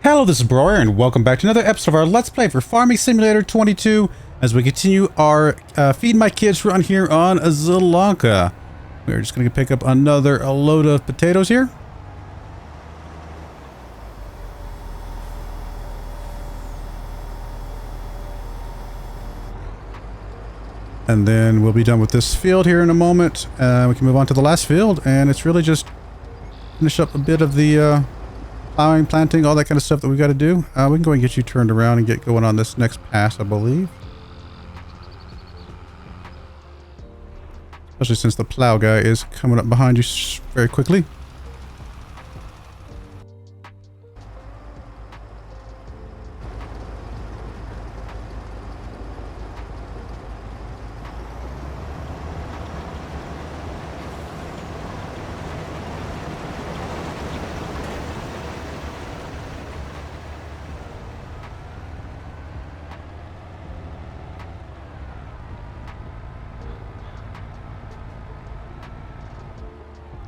Hello, this is Broyar, and welcome back to another episode of our Let's Play for Farming Simulator 22 as we continue our Feed My Kids run here on Zielonka. We're just going to pick up another load of potatoes here. And then we'll be done with this field here in a moment. We can move on to the last field, and it's really just finish up a bit of the plowing, planting, all that kind of stuff that we got to do. We can go and get you turned around and get going on this next pass, I believe. Especially since the plow guy is coming up behind you very quickly.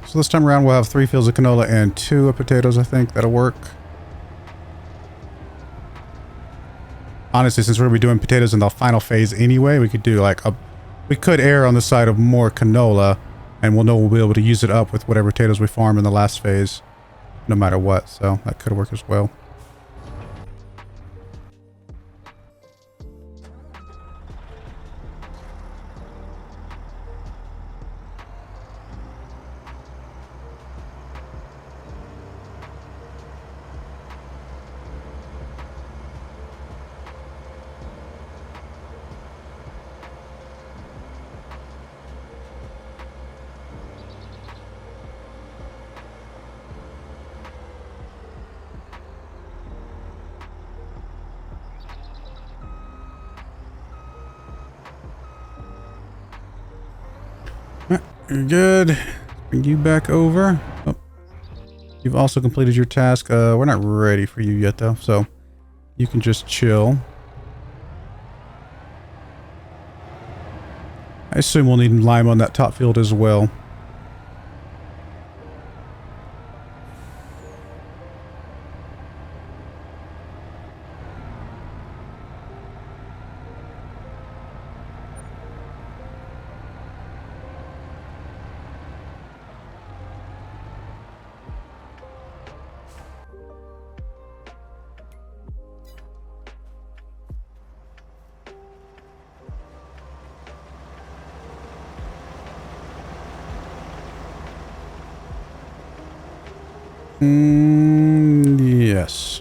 So this time around we'll have 3 fields of canola and 2 of potatoes, I think. That'll work. Honestly, since we're going to be doing potatoes in the final phase anyway, we could do like a... We could err on the side of more canola, and we'll know we'll be able to use it up with whatever potatoes we farm in the last phase, no matter what. So that could work as well. You're good. Bring you back over. Oh. You've also completed your task. We're not ready for you yet, though, so you can just chill. I assume we'll need lime on that top field as well. Yes.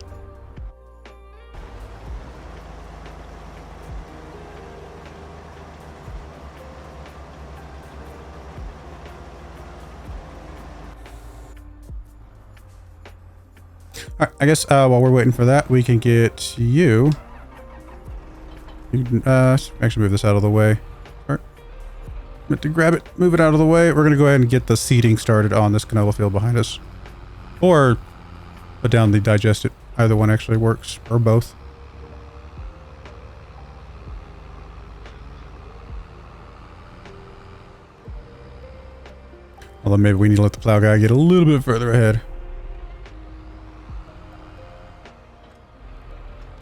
Alright, I guess while we're waiting for that, we can get you. You can actually move this out of the way. Alright. Meant to grab it, move it out of the way. We're gonna go ahead and get the seeding started on this canola field behind us. Or put down the digest it. Either one actually works, or both. Although maybe we need to let the plow guy get a little bit further ahead.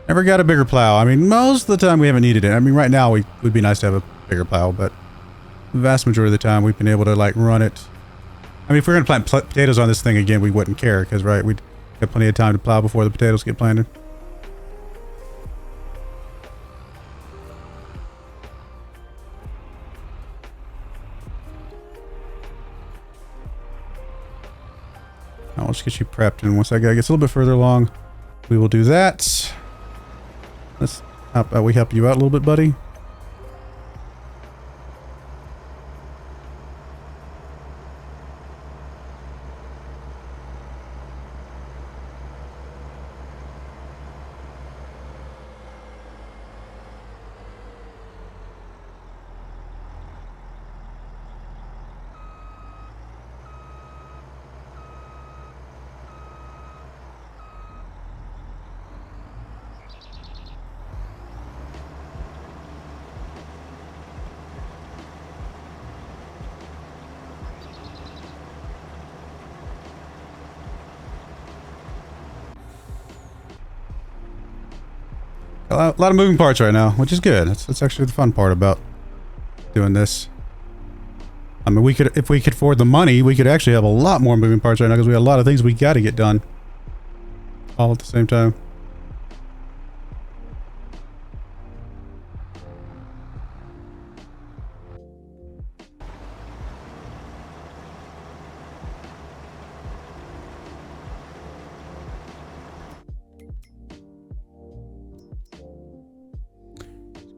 Never got a bigger plow. I mean, most of the time we haven't needed it. I mean, right now it would be nice to have a bigger plow, but the vast majority of the time we've been able to like run it. I mean, if we're going to plant potatoes on this thing again, we wouldn't care, because, right, we'd have plenty of time to plow before the potatoes get planted. Now, let's get you prepped, and once that guy gets a little bit further along, we will do that. Let's, how about we help you out a little bit, buddy? A lot of moving parts right now, which is good. That's actually the fun part about doing this. I mean, we could, if we could afford the money, we could actually have a lot more moving parts right now because we have a lot of things we got to get done all at the same time.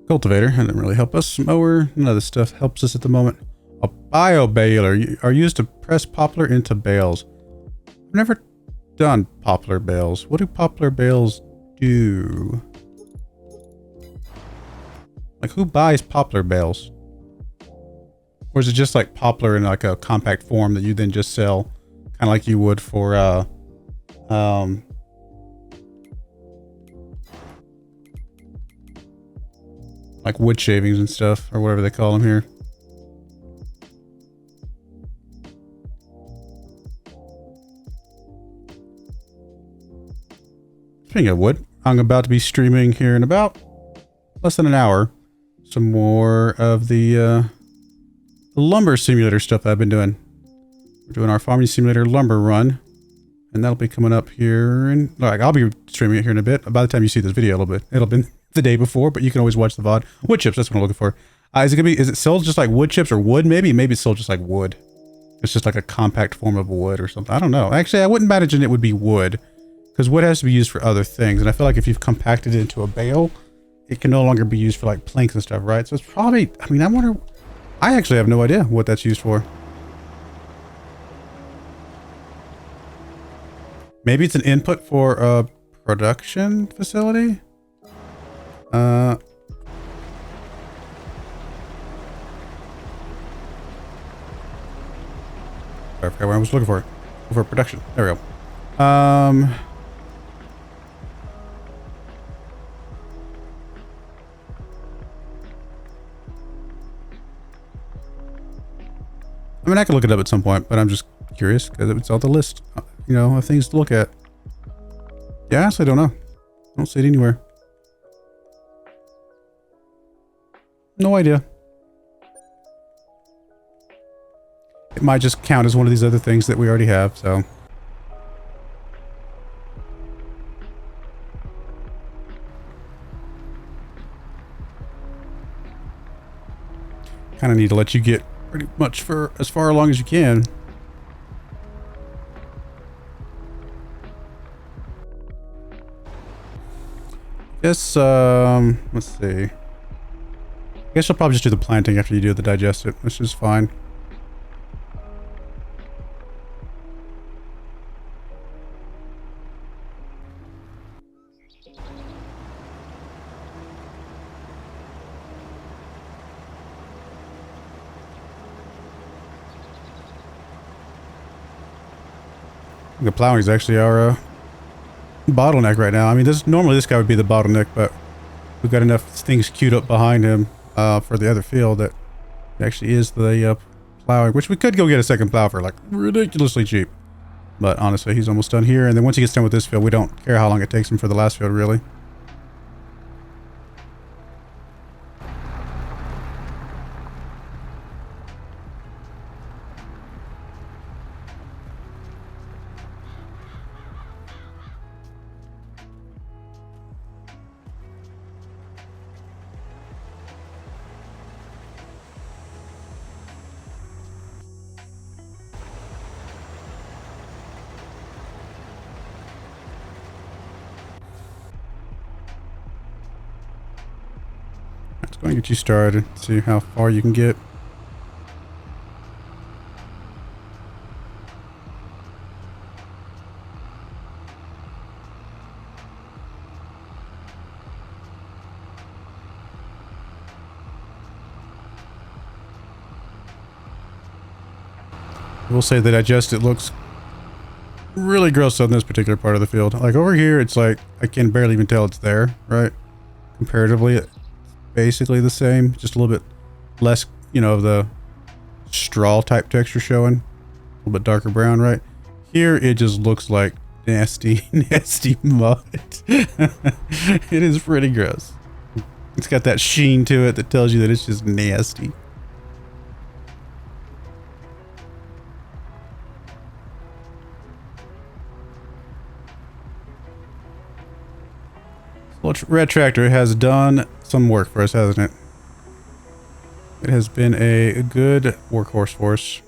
Cultivator, that didn't really help us. Mower, none of this stuff helps us at the moment. A bio baler are used to press poplar into bales. I've never done poplar bales. What do poplar bales do? Like, who buys poplar bales? Or is it just like poplar in like a compact form that you then just sell, kind of like you would for like wood shavings and stuff, or whatever they call them here. Speaking of wood, I'm about to be streaming here in about less than an hour some more of the lumber simulator stuff I've been doing. We're doing our farming simulator lumber run, and that'll be coming up here, and like I'll be streaming it here in a bit. By the time you see this video, it'll be the day before, but you can always watch the VOD. Wood chips, that's what I'm looking for. Is it sold just like wood chips or wood? Maybe it's sold just like wood. It's just like a compact form of wood or something. I don't know. Actually, I wouldn't imagine it would be wood, because wood has to be used for other things. And I feel like if you've compacted it into a bale, it can no longer be used for like planks and stuff, right? So it's probably, I mean, I actually have no idea what that's used for. Maybe it's an input for a production facility? I forgot what I was looking for. For production. There we go. I'm mean, I could look it up at some point, but I'm just curious because it's on the list, you know, of things to look at. Yeah, I honestly don't know. I don't see it anywhere. No idea. It might just count as one of these other things that we already have, so. Kind of need to let you get pretty much for as far along as you can. Guess, let's see. I guess I'll probably just do the planting after you do the digestive, which is fine. The plowing is actually our bottleneck right now. I mean, normally this guy would be the bottleneck, but we've got enough things queued up behind him for the other field that it actually is the plowing, which we could go get a second plow for like ridiculously cheap. But honestly, he's almost done here, and then once he gets done with this field, we don't care how long it takes him for the last field, really. Let me get you started, see how far you can get. I will say that digest, it looks really gross on this particular part of the field. Like over here, it's like, I can barely even tell it's there, right? Comparatively, basically the same, just a little bit less, you know, of the straw type texture showing, a little bit darker brown. Right here it just looks like nasty, nasty mud. It is pretty gross. It's got that sheen to it that tells you that it's just nasty. Red Tractor has done some work for us, hasn't it? It has been a good workhorse for us.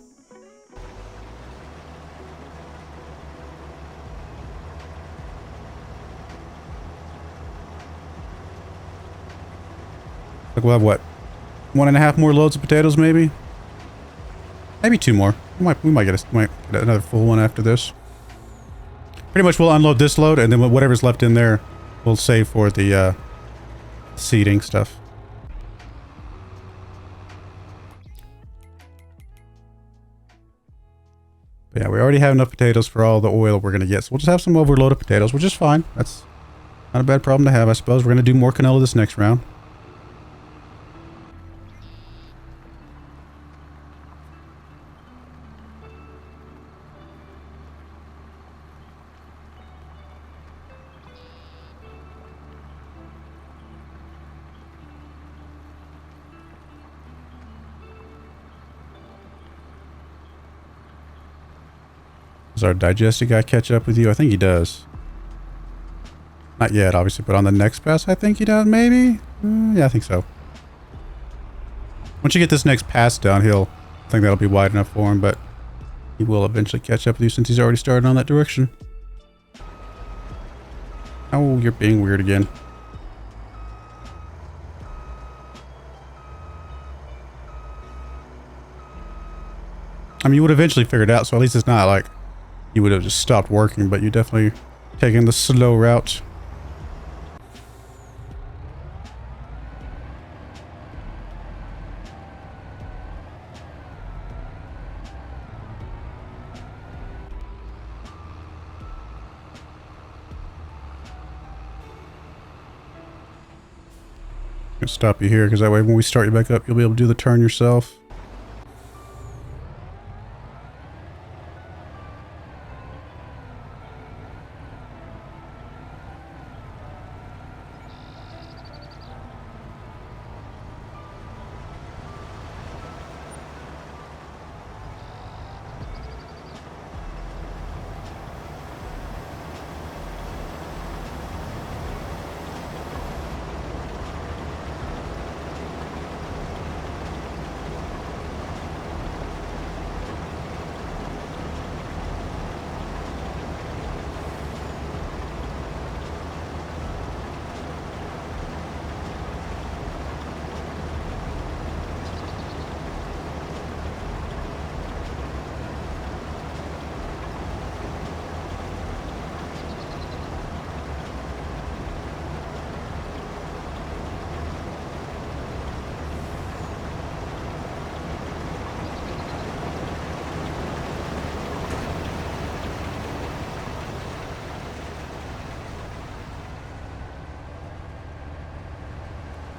Like we'll have what? 1.5 more loads of potatoes, maybe? Maybe 2 more. We might get another full one after this. Pretty much we'll unload this load, and then whatever's left in there, we'll save for the seeding stuff. But yeah, we already have enough potatoes for all the oil we're going to get, so we'll just have some overloaded potatoes, which is fine. That's not a bad problem to have, I suppose. We're going to do more canola this next round. Does our digestive guy catch up with you? I think he does. Not yet, obviously, but on the next pass, I think he does, maybe? Yeah, I think so. Once you get this next pass down, I think that'll be wide enough for him, but he will eventually catch up with you since he's already started on that direction. Oh, you're being weird again. I mean, you would eventually figure it out, so at least it's not like you would have just stopped working, but you definitely taking the slow route. I'm gonna stop you here because that way when we start you back up, you'll be able to do the turn yourself.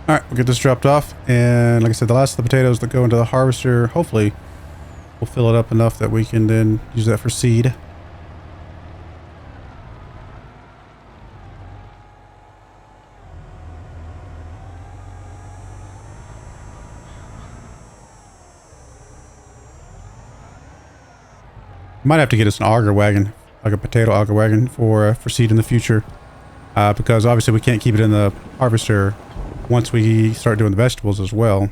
Alright, we'll get this dropped off, and like I said, the last of the potatoes that go into the harvester, hopefully, we'll fill it up enough that we can then use that for seed. Might have to get us an auger wagon, like a potato auger wagon for seed in the future, because obviously we can't keep it in the harvester once we start doing the vegetables as well.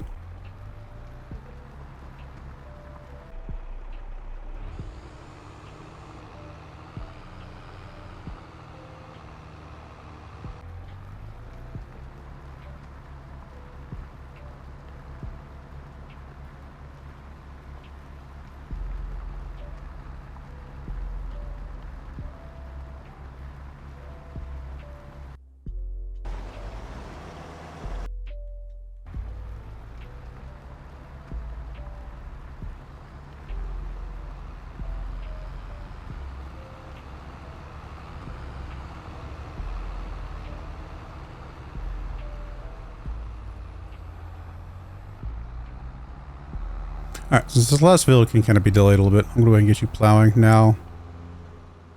Alright, since this last field can kind of be delayed a little bit, I'm going to go ahead and get you plowing now.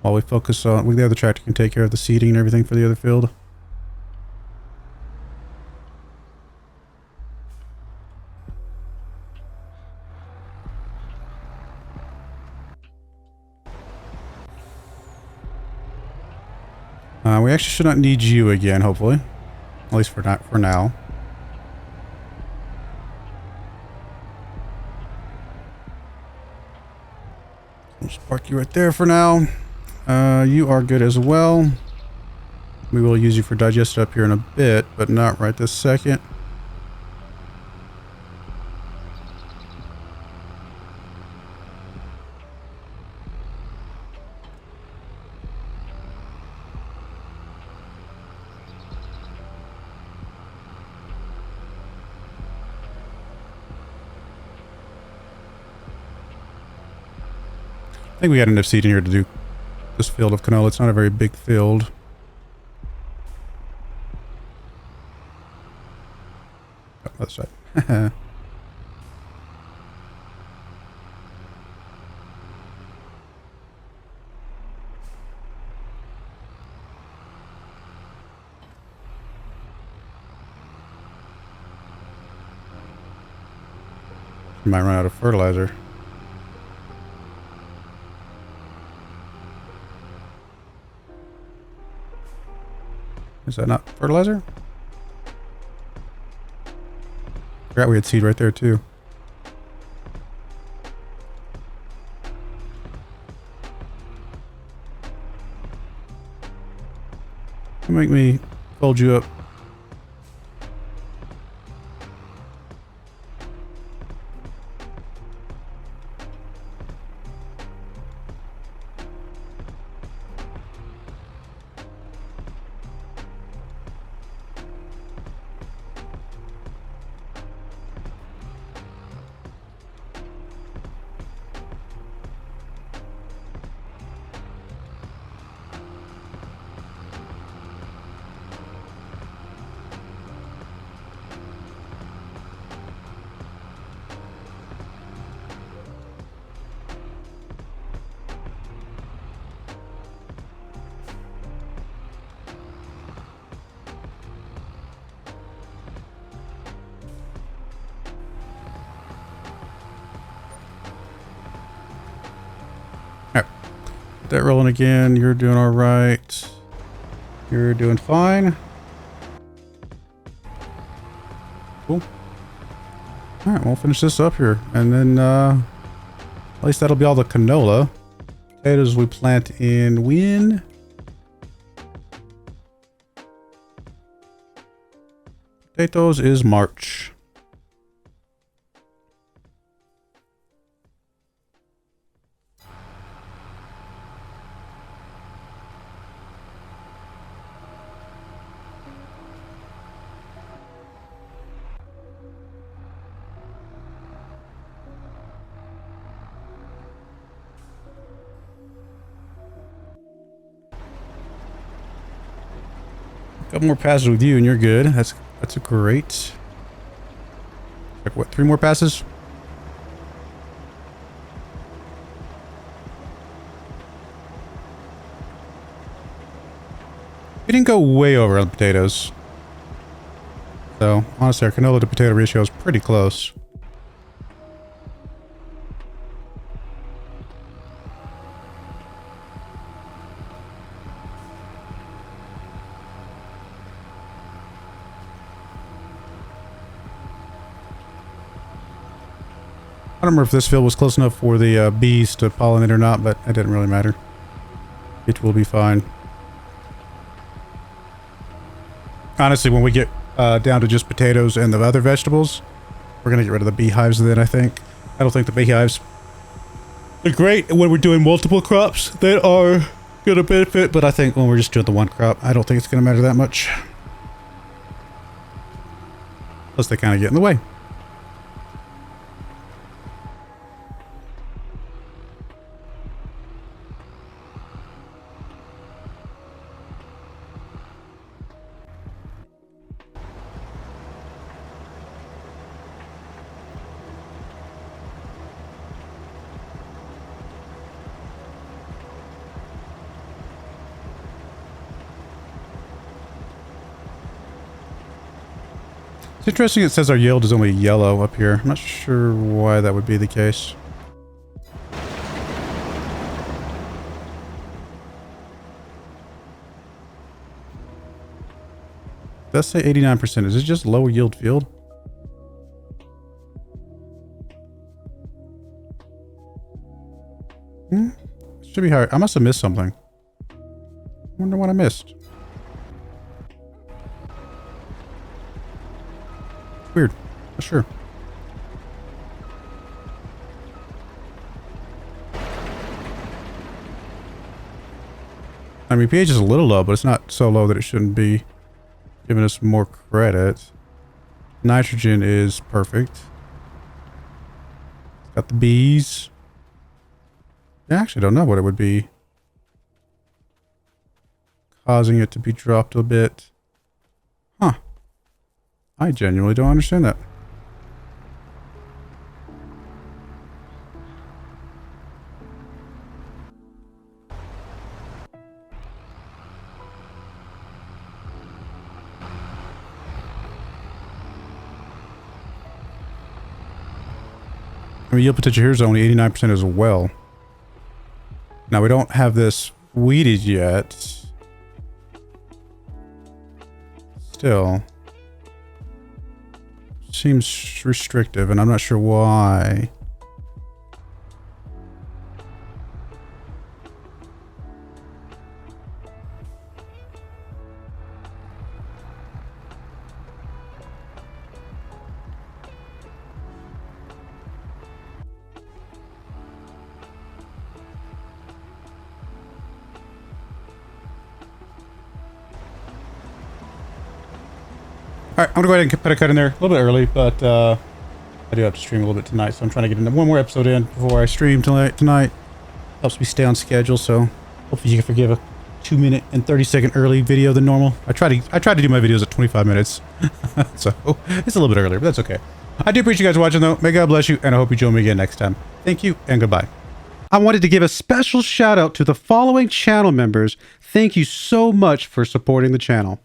while we focus on... the other tractor can take care of the seeding and everything for the other field. We actually should not need you again, hopefully. At least for now. We'll just park you right there for now. You are good as well. We will use you for digest up here in a bit, but not right this second. I think we got enough seed in here to do this field of canola. It's not a very big field. Oh, other side. You might run out of fertilizer. Is that not fertilizer? Forgot we had seed right there too. Make me fold you up. That rolling again. You're doing all right. You're doing fine. Cool. All right, we'll finish this up here, and then at least that'll be all the canola. Potatoes we plant in when? Potatoes is March. Couple more passes with you and you're good. That's a great. Like what, 3 more passes? We didn't go way over on the potatoes. So honestly, our canola to potato ratio is pretty close. I don't remember if this field was close enough for the bees to pollinate or not, but it didn't really matter. It will be fine. Honestly, when we get down to just potatoes and the other vegetables, we're going to get rid of the beehives then, I think. I don't think the beehives are great when we're doing multiple crops that are going to benefit, but I think when we're just doing the one crop, I don't think it's going to matter that much. Plus, they kind of get in the way. It's interesting it says our yield is only yellow up here. I'm not sure why that would be the case. Let's say 89%. Is it just low yield field? Should be higher. I must have missed something. Wonder what I missed. Weird. Not sure. I mean, pH is a little low, but it's not so low that it shouldn't be giving us more credit. Nitrogen is perfect. It's got the bees. I actually don't know what it would be causing it to be dropped a bit. Huh. I genuinely don't understand that. I mean, yield potential here is only 89% as well. Now, we don't have this weeded yet. Still. Seems restrictive, and I'm not sure why. Alright, I'm gonna go ahead and put a cut in there a little bit early, but I do have to stream a little bit tonight, so I'm trying to get one more episode in before I stream tonight. Helps me stay on schedule, so hopefully you can forgive a 2-minute and 30-second early video than normal. I try to do my videos at 25 minutes, so it's a little bit earlier, but that's okay. I do appreciate you guys watching, though. May God bless you, and I hope you join me again next time. Thank you, and goodbye. I wanted to give a special shout out to the following channel members. Thank you so much for supporting the channel.